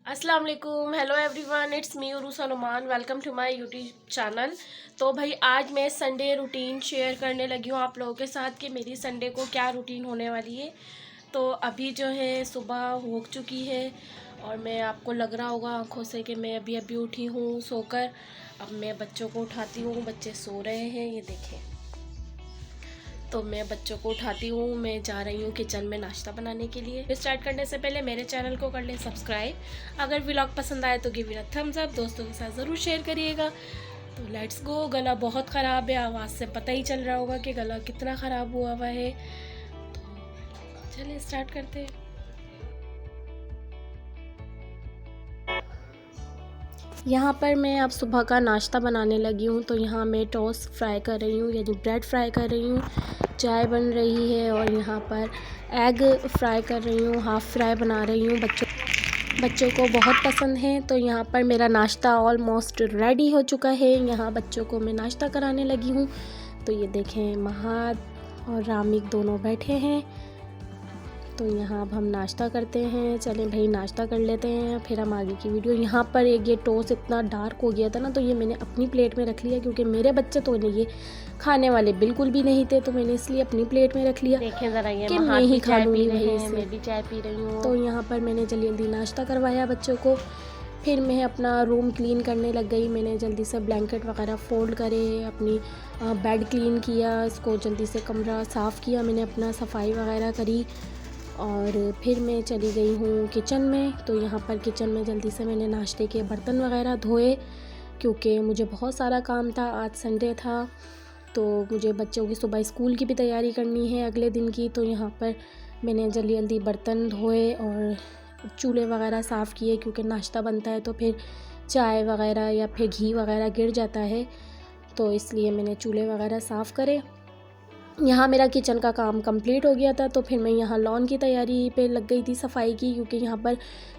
अस्सलाम वालेकुम, hello everyone, it's me Urus Hanuman. Welcome to my YouTube channel. तो भाई आज मैं संडे रूटीन शेयर करने लगी हूँ आप लोगों के साथ कि मेरी संडे को क्या रूटीन होने वाली है। तो अभी जो है सुबह हो चुकी है और मैं आपको लग रहा होगा आंखों से कि मैं अभी अभी उठी हूँ सोकर। अब मैं बच्चों को उठाती हूँ, बच्चे सो रहे हैं, ये देखें। तो मैं बच्चों को उठाती हूँ, मैं जा रही हूँ किचन में नाश्ता बनाने के लिए। स्टार्ट करने से पहले मेरे चैनल को कर लें सब्सक्राइब। अगर व्लॉग पसंद आए तो give it a thumbs up, दोस्तों के साथ ज़रूर शेयर करिएगा। तो लेट्स गो। गला बहुत ख़राब है, आवाज़ से पता ही चल रहा होगा कि गला कितना ख़राब हुआ हुआ है। तो चलिए स्टार्ट करते हैं। यहाँ पर मैं अब सुबह का नाश्ता बनाने लगी हूँ। तो यहाँ मैं टोस्ट फ्राई कर रही हूँ, यानी ब्रेड फ्राई कर रही हूँ। चाय बन रही है और यहाँ पर एग फ्राई कर रही हूँ, हाफ़ फ्राई बना रही हूँ। बच्चों को बहुत पसंद है। तो यहाँ पर मेरा नाश्ता ऑलमोस्ट रेडी हो चुका है। यहाँ बच्चों को मैं नाश्ता कराने लगी हूँ। तो ये देखें, महाद और रामिक दोनों बैठे हैं। तो यहाँ अब हम नाश्ता करते हैं। चलें भाई नाश्ता कर लेते हैं, फिर हम आगे की वीडियो। यहाँ पर एक ये टोस्ट इतना डार्क हो गया था ना, तो ये मैंने अपनी प्लेट में रख लिया क्योंकि मेरे बच्चे तो ये खाने वाले बिल्कुल भी नहीं थे। तो मैंने इसलिए अपनी प्लेट में रख लिया। देखें ज़रा, ये कि मैं ही खा लूँगी भाई, मैं भी चाय पी रही हूँ। तो यहाँ पर मैंने जल्दी जल्दी नाश्ता करवाया बच्चों को, फिर मैं अपना रूम क्लीन करने लग गई। मैंने जल्दी से ब्लैंकेट वगैरह फ़ोल्ड करे, अपनी बेड क्लीन किया, इसको जल्दी से कमरा साफ़ किया, मैंने अपना सफाई वगैरह करी और फिर मैं चली गई हूँ किचन में। तो यहाँ पर किचन में जल्दी से मैंने नाश्ते के बर्तन वगैरह धोए क्योंकि मुझे बहुत सारा काम था। आज संडे था तो मुझे बच्चों की सुबह स्कूल की भी तैयारी करनी है अगले दिन की। तो यहाँ पर मैंने जल्दी जल्दी बर्तन धोए और चूल्हे वगैरह साफ़ किए क्योंकि नाश्ता बनता है तो फिर चाय वगैरह या फिर घी वगैरह गिर जाता है, तो इसलिए मैंने चूल्हे वगैरह साफ़ करे। यहाँ मेरा किचन का काम कंप्लीट हो गया था। तो फिर मैं यहाँ लॉन की तैयारी पे लग गई थी, सफाई की, क्योंकि यहाँ पर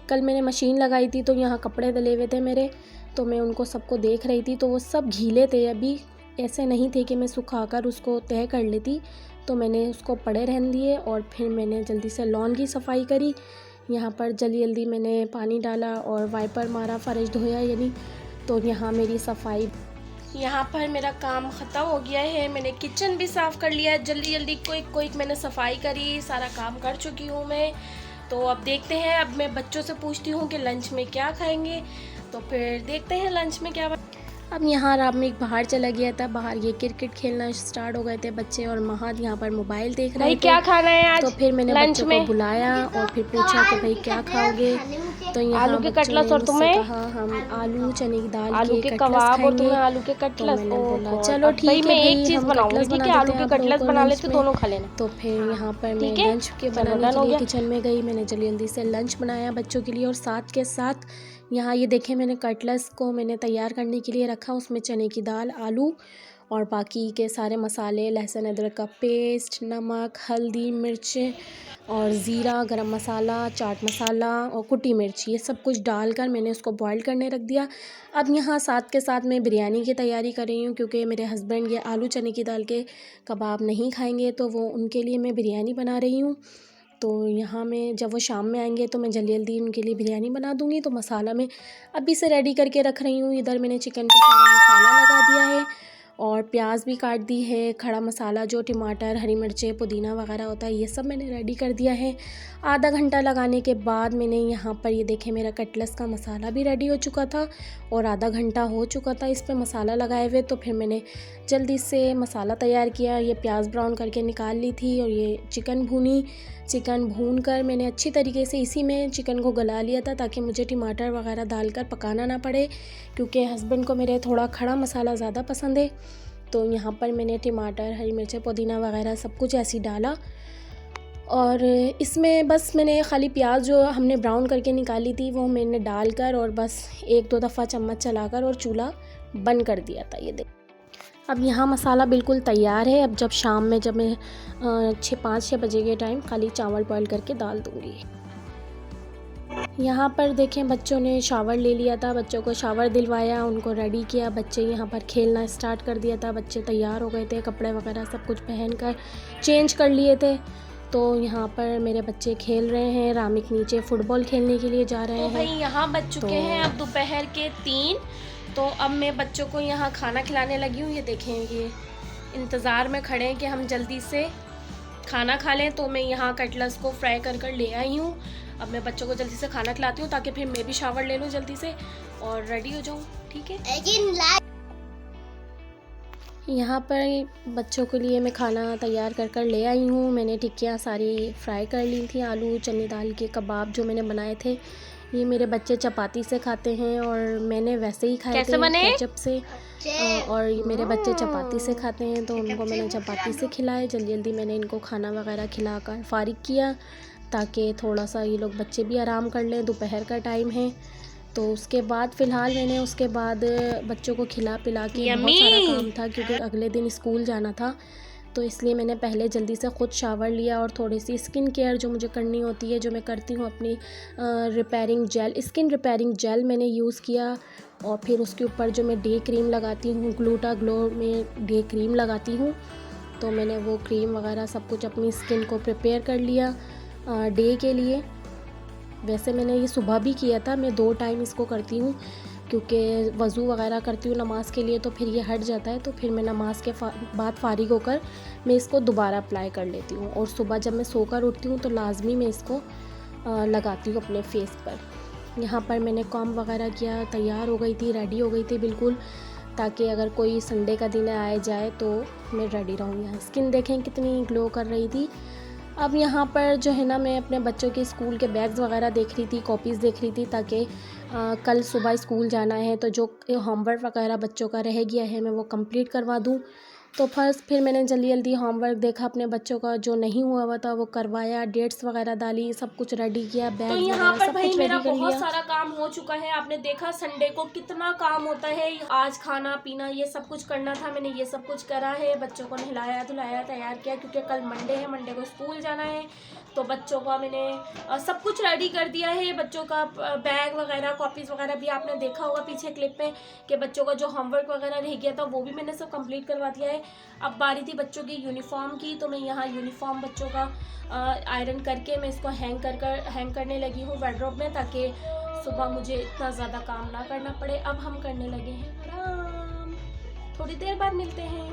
कल मैंने मशीन लगाई थी तो यहाँ कपड़े डले हुए थे मेरे। तो मैं उनको सबको देख रही थी, तो वो सब गीले थे, अभी ऐसे नहीं थे कि मैं सुखाकर उसको तय कर लेती। तो मैंने उसको पड़े रहने दिए और फिर मैंने जल्दी से लॉन की सफाई करी। यहाँ पर जल्दी जल्दी मैंने पानी डाला और वाइपर मारा, फ़र्श धोया यानी। तो यहाँ मेरी सफाई, यहाँ पर मेरा काम ख़त्म हो गया है। मैंने किचन भी साफ़ कर लिया है, जल्दी जल्दी क्विक मैंने सफाई करी, सारा काम कर चुकी हूँ मैं। तो अब देखते हैं, अब मैं बच्चों से पूछती हूँ कि लंच में क्या खाएंगे। तो फिर देखते हैं लंच में क्या। अब यहाँ रामिक बाहर चला गया था, बाहर ये क्रिकेट खेलना स्टार्ट हो गए थे बच्चे और महाद यहाँ पर मोबाइल देख रहे थे। क्या खाना है आज? तो फिर मैंने बच्चों को बुलाया और फिर पूछा कि भाई क्या खाओगे। तो यहाँ आलू के कटलेट्स और तुम्हें कहा हम आलू चने की दाल आलू के कबाब और तुम्हें आलू के कटलेट्स। तो मैंने बोला चलो ठीक है, मैं एक चीज़ बनाऊंगी, ठीक है, आलू के कटलेट्स बना लेते, दोनों खा लेना। तो फिर यहाँ पर मैं लंच के बनाने के लिए किचन में गई। मैंने जल्दी जल्दी से लंच बनाया बच्चों के लिए और साथ के साथ यहाँ ये देखें, मैंने कटलेट्स को मैंने तैयार करने के लिए रखा। उसमें चने की दाल, आलू और बाकी के सारे मसाले, लहसुन अदरक का पेस्ट, नमक, हल्दी, मिर्च और ज़ीरा, गरम मसाला, चाट मसाला और कुटी मिर्च, ये सब कुछ डालकर मैंने उसको बॉईल करने रख दिया। अब यहाँ साथ के साथ मैं बिरयानी की तैयारी कर रही हूँ क्योंकि मेरे हस्बैंड ये आलू चने की दाल के कबाब नहीं खाएँगे, तो वो उनके लिए मैं बिरयानी बना रही हूँ। तो यहाँ मैं जब वो शाम में आएंगे तो मैं जल्दी जल्दी उनके लिए बिरयानी बना दूँगी। तो मसाला मैं अभी से रेडी करके रख रही हूँ। इधर मैंने चिकन का सारा मसाला लगा दिया है और प्याज भी काट दी है, खड़ा मसाला जो टमाटर, हरी मिर्चें, पुदीना वगैरह होता है, ये सब मैंने रेडी कर दिया है। आधा घंटा लगाने के बाद मैंने यहाँ पर ये देखें, मेरा कटलेट्स का मसाला भी रेडी हो चुका था और आधा घंटा हो चुका था इस पर मसाला लगाए हुए। तो फिर मैंने जल्दी से मसाला तैयार किया, ये प्याज ब्राउन करके निकाल ली थी और ये चिकन भूनी। चिकन भून कर मैंने अच्छी तरीके से इसी में चिकन को गला लिया था ताकि मुझे टमाटर वगैरह डालकर पकाना ना पड़े, क्योंकि हस्बैंड को मेरे थोड़ा खड़ा मसाला ज़्यादा पसंद है। तो यहाँ पर मैंने टमाटर, हरी मिर्चें, पुदीना वगैरह सब कुछ ऐसे ही डाला और इसमें बस मैंने खाली प्याज जो हमने ब्राउन करके निकाली थी वो मैंने डालकर और बस एक दो दफ़ा चम्मच चलाकर और चूल्हा बंद कर दिया था। ये देख, अब यहाँ मसाला बिल्कुल तैयार है। अब जब शाम में जब मैं 5-6 बजे के टाइम खाली चावल बॉईल करके डाल दूँगी। यहाँ पर देखें, बच्चों ने शावर ले लिया था, बच्चों को शावर दिलवाया, उनको रेडी किया। बच्चे यहाँ पर खेलना स्टार्ट कर दिया था, बच्चे तैयार हो गए थे, कपड़े वगैरह सब कुछ पहन कर चेंज कर लिए थे। तो यहाँ पर मेरे बच्चे खेल रहे हैं, रामिक नीचे फुटबॉल खेलने के लिए जा रहे हैं। भाई यहाँ बज चुके हैं अब दोपहर के 3। तो अब मैं बच्चों को यहाँ खाना खिलाने लगी हूँ। ये देखें, ये इंतज़ार में खड़े हैं कि हम जल्दी से खाना खा लें। तो मैं यहाँ कटलस को फ्राई कर ले आई हूँ। अब मैं बच्चों को जल्दी से खाना खिलाती हूँ ताकि फिर मैं भी शावर ले लूँ जल्दी से और रेडी हो जाऊँ। ठीक है, यहाँ पर बच्चों के लिए मैं खाना तैयार कर ले आई हूँ। मैंने टिक्कियाँ सारी फ्राई कर ली थी। आलू चने दाल के कबाब जो मैंने बनाए थे, ये मेरे बच्चे चपाती से खाते हैं और मैंने वैसे ही खाए थे केचप से। और मेरे बच्चे चपाती से खाते हैं तो उनको मैंने चपाती से खिलाए। जल्दी जल्दी मैंने इनको खाना वगैरह खिलाकर फारिग किया ताकि थोड़ा सा ये लोग बच्चे भी आराम कर लें। दोपहर का टाइम है। तो उसके बाद फ़िलहाल मैंने उसके बाद बच्चों को खिला पिला के, बहुत सारा काम था क्योंकि अगले दिन स्कूल जाना था, तो इसलिए मैंने पहले जल्दी से ख़ुद शावर लिया और थोड़ी सी स्किन केयर जो मुझे करनी होती है, जो मैं करती हूँ अपनी स्किन रिपेयरिंग जेल मैंने यूज़ किया। और फिर उसके ऊपर जो मैं डे क्रीम लगाती हूँ, ग्लूटा ग्लो में डे क्रीम लगाती हूँ, तो मैंने वो क्रीम वगैरह सब कुछ अपनी स्किन को प्रिपेयर कर लिया डे के लिए। वैसे मैंने ये सुबह भी किया था, मैं 2 टाइम इसको करती हूँ क्योंकि वज़ू वगैरह करती हूँ नमाज़ के लिए, तो फिर ये हट जाता है। तो फिर मैं नमाज़ के बाद फारिग होकर मैं इसको दोबारा अप्लाई कर लेती हूँ। और सुबह जब मैं सोकर उठती हूँ तो लाजमी मैं इसको लगाती हूँ अपने फेस पर। यहाँ पर मैंने कॉम वगैरह किया, तैयार हो गई थी, रेडी हो गई थी बिल्कुल, ताकि अगर कोई संडे का दिन आए जाए तो मैं रेडी रहूँ। यहाँ स्किन देखें कितनी ग्लो कर रही थी। अब यहाँ पर जो है ना, मैं अपने बच्चों के स्कूल के बैग्स वगैरह देख रही थी, कॉपीज़ देख रही थी ताकि कल सुबह स्कूल जाना है तो जो होमवर्क वगैरह बच्चों का रह गया है मैं वो कंप्लीट करवा दूँ। तो फिर मैंने जल्दी जल्दी होमवर्क देखा अपने बच्चों का, जो नहीं हुआ हुआ था वो करवाया, डेट्स वगैरह डाली, सब कुछ रेडी किया, बैग तो यहाँ पर भाई मेरा बहुत सारा काम हो चुका है। आपने देखा संडे को कितना काम होता है, आज खाना पीना ये सब कुछ करना था, मैंने ये सब कुछ करा है। बच्चों को नहलाया धुलाया तैयार किया क्योंकि कल मंडे है, मंडे को स्कूल जाना है। तो बच्चों का मैंने सब कुछ रेडी कर दिया है। बच्चों का बैग वगैरह, कॉपीज़ वगैरह भी आपने देखा होगा पीछे क्लिप में कि बच्चों का जो होमवर्क वगैरह रह गया था वो भी मैंने सब कंप्लीट करवा दिया है। अब बारी थी बच्चों की यूनिफॉर्म की, तो मैं यहाँ यूनिफॉर्म बच्चों का आयरन करके मैं इसको हैंग करने लगी हूँ वार्डरोब में, ताकि सुबह मुझे इतना ज़्यादा काम ना करना पड़े। अब हम करने लगे हैं आराम, थोड़ी देर बाद मिलते हैं।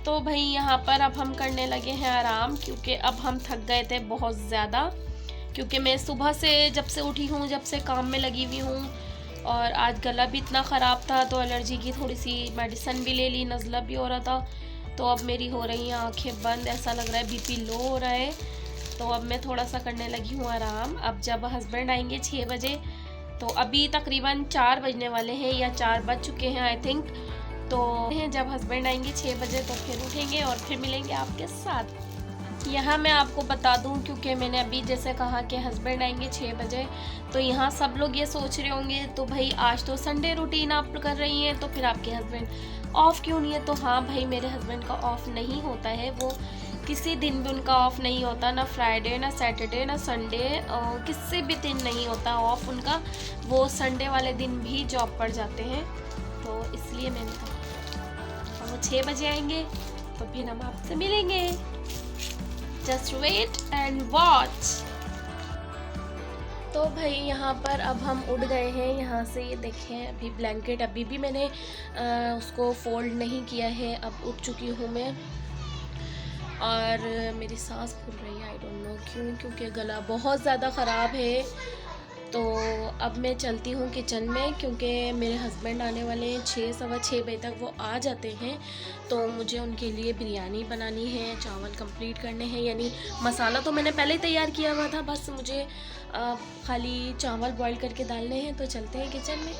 तो भाई यहाँ पर अब हम करने लगे हैं आराम, क्योंकि अब हम थक गए थे बहुत ज़्यादा, क्योंकि मैं सुबह से जब से उठी हूँ, जब से काम में लगी हुई हूँ, और आज गला भी इतना ख़राब था तो एलर्जी की थोड़ी सी मेडिसिन भी ले ली, नज़ला भी हो रहा था। तो अब मेरी हो रही हैं आँखें बंद, ऐसा लग रहा है बीपी लो हो रहा है। तो अब मैं थोड़ा सा करने लगी हूँ आराम। अब जब हस्बैंड आएंगे 6 बजे, तो अभी तकरीबन 4 बजने वाले हैं या 4 बज चुके हैं आई थिंक। तो जब हस्बैंड आएंगे 6 बजे तो फिर उठेंगे और फिर मिलेंगे आपके साथ। यहाँ मैं आपको बता दूँ, क्योंकि मैंने अभी जैसे कहा कि हस्बैंड आएंगे 6 बजे, तो यहाँ सब लोग ये सोच रहे होंगे तो भाई आज तो संडे रूटीन आप कर रही हैं, तो फिर आपके हस्बैंड ऑफ़ क्यों नहीं है। तो हाँ भाई, मेरे हस्बैंड का ऑफ़ नहीं होता है, वो किसी दिन भी उनका ऑफ़ नहीं होता, ना फ्राइडे ना सैटरडे ना संडे, किसी भी दिन नहीं होता ऑफ़ उनका। वो संडे वाले दिन भी जॉब पर जाते हैं, तो इसलिए मैंने कहा वो 6 बजे आएंगे तो फिर हम आपसे मिलेंगे। Just wait and watch. तो भाई यहाँ पर अब हम उठ गए हैं यहाँ से। ये देखें, अभी ब्लैंकेट अभी भी मैंने उसको फोल्ड नहीं किया है। अब उठ चुकी हूँ मैं और मेरी सांस फूल रही है, आई डोंट नो क्यों, क्योंकि गला बहुत ज़्यादा ख़राब है। तो अब मैं चलती हूँ किचन में, क्योंकि मेरे हस्बैंड आने वाले हैं 6 सवा 6 बजे तक वो आ जाते हैं। तो मुझे उनके लिए बिरयानी बनानी है, चावल कंप्लीट करने हैं, यानी मसाला तो मैंने पहले ही तैयार किया हुआ था, बस मुझे खाली चावल बॉईल करके डालने हैं। तो चलते हैं किचन में।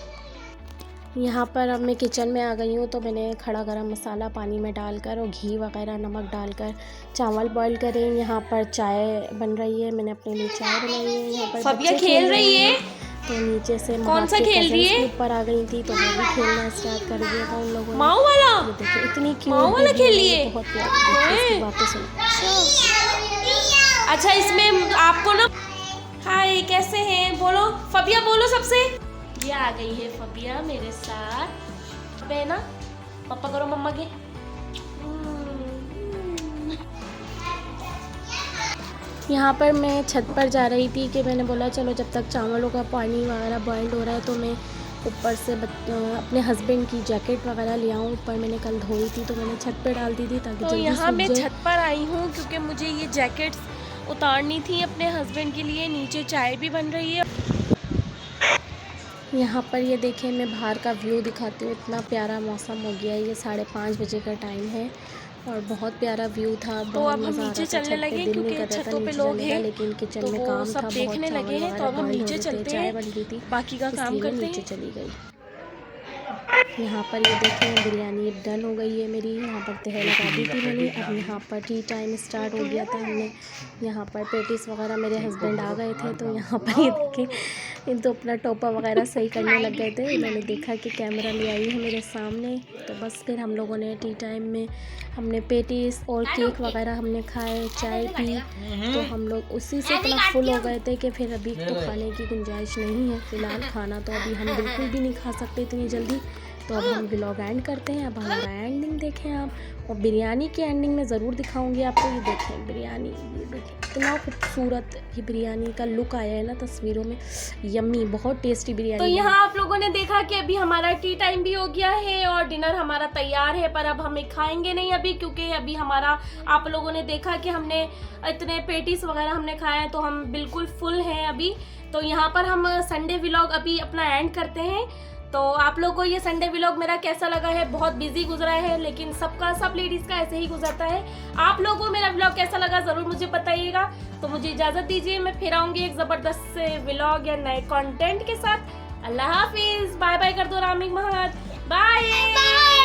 यहाँ पर अब मैं किचन में आ गई हूँ, तो मैंने खड़ा गरम मसाला पानी में डालकर और घी वगैरह नमक डालकर चावल बॉईल करे। यहाँ पर चाय बन रही है, मैंने अपने लिए चाय बनाई है। यहाँ पर फबिया खेल रही है, तो नीचे से कौन सा खेल रही है ऊपर आ गई थी, तो मैं भी खेलना स्टार्ट कर दिया था उन लोगों ने। माऊ वाला देखिए, इतनी क्यूट माऊ वाला खेल लिए, बहुत प्यारी। वापस अच्छा, इसमें आपको ना, हाय कैसे हैं बोलो, फबिया बोलो सबसे। ये आ गई है फबिया मेरे साथ, बहना पापा करो मम्मा के। यहाँ पर मैं छत पर जा रही थी कि मैंने बोला चलो जब तक चावलों का पानी वगैरह बॉइल्ड हो रहा है तो मैं ऊपर से अपने हस्बैंड की जैकेट वगैरह ले आऊँ। ऊपर मैंने कल धोई थी तो मैंने छत पर डाल दी थी ताकि जल्दी यहाँ मैं छत पर आई हूँ क्योंकि मुझे ये जैकेट्स उतारनी थी अपने हस्बैंड के लिए। नीचे चाय भी बन रही है। यहाँ पर ये देखें, मैं बाहर का व्यू दिखाती हूँ। इतना प्यारा मौसम हो गया है। ये 5:30 बजे का टाइम है और बहुत प्यारा व्यू था। तो बहुत अब हम मज़ा आ नीचे रहा था। चलने लगे क्योंकि छतों पे लोग हैं, लेकिन किचन तो में वो काम सब था, देखने बहुत लगे हैं। तो अब हम नीचे चलते चाय हैं, बन रही थी, बाकी का काम करते नीचे हैं। चली गई। यहाँ पर ये देखें, बिरयानी डन हो गई है मेरी। यहाँ पर तह लगा दी थी मैंने। अब यहाँ पर टी टाइम स्टार्ट हो गया था। हमने यहाँ पर पेटीज वगैरह, मेरे हस्बैंड आ गए थे तो यहाँ पर ये देखें, इन तो अपना टोपा वगैरह सही करने लग गए थे। इन्होंने देखा कि कैमरा ले आई है मेरे सामने, तो बस फिर हम लोगों ने टी टाइम में हमने पेटीज और केक वगैरह हमने खाए, चाय पी। तो हम लोग उसी से इतना फुल हो गए थे कि फिर अभी तो खाने की गुंजाइश नहीं है। फ़िलहाल खाना तो अभी हम बिल्कुल भी नहीं खा सकते इतनी जल्दी। तो अब हम व्लॉग एंड करते हैं। अब हमारा एंडिंग देखें आप, और बिरयानी के एंडिंग में ज़रूर दिखाऊंगी आपको। ये देखें बिरयानी, ये देखें इतना खूबसूरत ये बिरयानी का लुक आया है ना तस्वीरों में। यम्मी, बहुत टेस्टी बिरयानी। तो यहाँ आप लोगों ने देखा कि अभी हमारा टी टाइम भी हो गया है और डिनर हमारा तैयार है, पर अब हमें खाएंगे नहीं अभी, क्योंकि अभी हमारा, आप लोगों ने देखा कि हमने इतने पेटीज वगैरह हमने खाए हैं तो हम बिल्कुल फुल हैं अभी। तो यहाँ पर हम संडे व्लॉग अभी अपना एंड करते हैं। तो आप लोगों को ये संडे व्लॉग मेरा कैसा लगा है? बहुत बिजी गुजरा है, लेकिन सब लेडीज़ का ऐसे ही गुजरता है। आप लोगों को मेरा व्लॉग कैसा लगा ज़रूर मुझे बताइएगा। तो मुझे इजाज़त दीजिए, मैं फिर आऊँगी एक ज़बरदस्त से व्लॉग या नए कंटेंट के साथ। अल्लाह हाफिज़, बाय बाय कर दो रामिक महत, बाय।